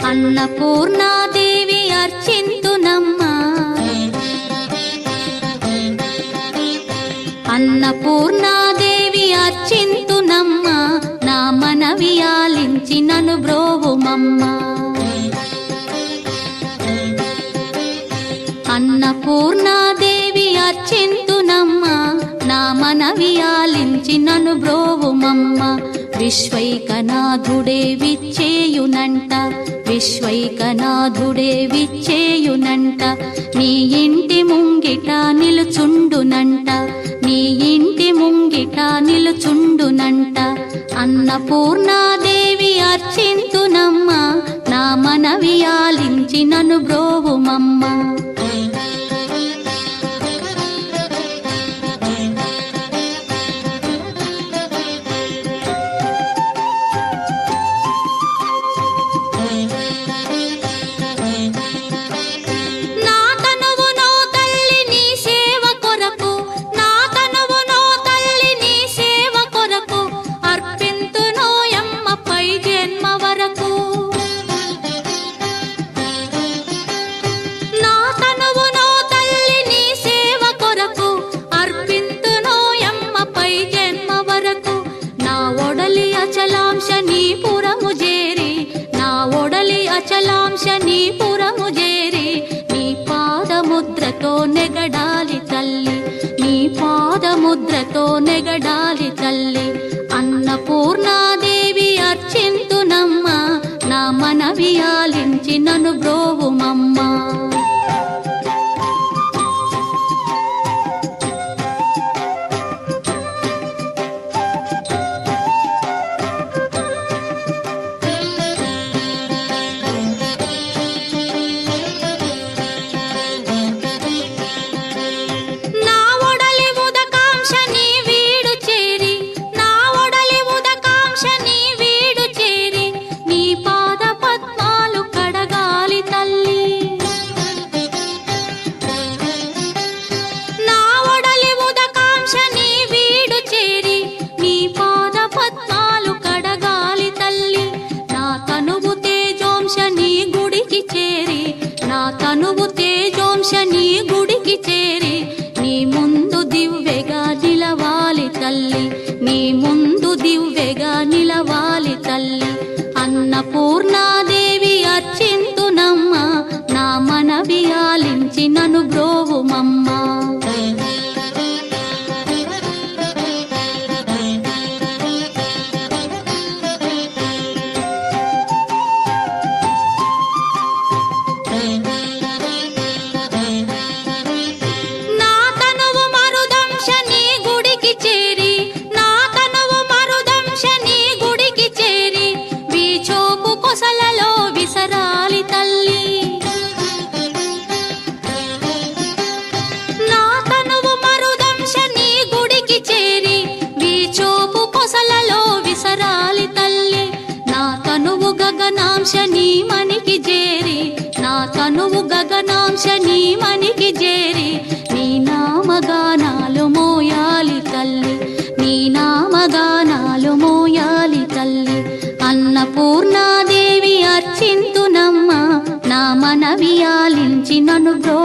అన్నపూర్ణాదేవి అర్చింతునమ్మా, అన్నపూర్ణాదేవి అర్చింతునమ్మా, నా మనవి ఆలించి నన్ను బ్రోవుమమ్మా. అన్నపూర్ణాదేవి అర్చింతునమ్మా, నా మనవి ఆలించి నన్ను బ్రోవుమమ్మా. విశ్వైకనాథుడే విచ్చేయునంట, విశ్వైకనాథుడే విచ్చేయునంట, నీ ఇంటి ముంగిట నిలుచుండునంట, నీ ఇంటి ముంగిట నిలుచుండునంట. అన్నపూర్ణాదేవి అర్చింతునమ్మా, నా మనవి ఆలించి నన్ను బ్రోవుమమ్మా. అచలాంశనీపురము చేరి నీ పాదముద్రతో నెగడాలి తల్లి, నీ పాదముద్రతో నెగడాలి తల్లి. అన్నపూర్ణాదేవి అర్చింతునమ్మా, నా మనవి ఆలించి నన్ను బ్రోవుమమ్మా. తనువు తేజోంశని గుడికి చేరి నీ ముందు దివ్వెగా నిలవాలి తల్లి, నీ ముందు దివ్వెగా నిలవాలి తల్లి. అన్నపూర్ణాదేవి అర్చింతునమ్మా, నా మనవి ఆలించి నన్ను బ్రోవుమమ్మా. గగనాంశని మనికి చేరి, నా తనువు గగనాంశని మనికి చేరి నీ నామగానాలు మోయాలి తల్లి, నీ నామగానాలు మోయాలి తల్లి. అన్నపూర్ణాదేవి అర్చింతునమ్మా, నా మనవి ఆలించి నన్ను బ్రో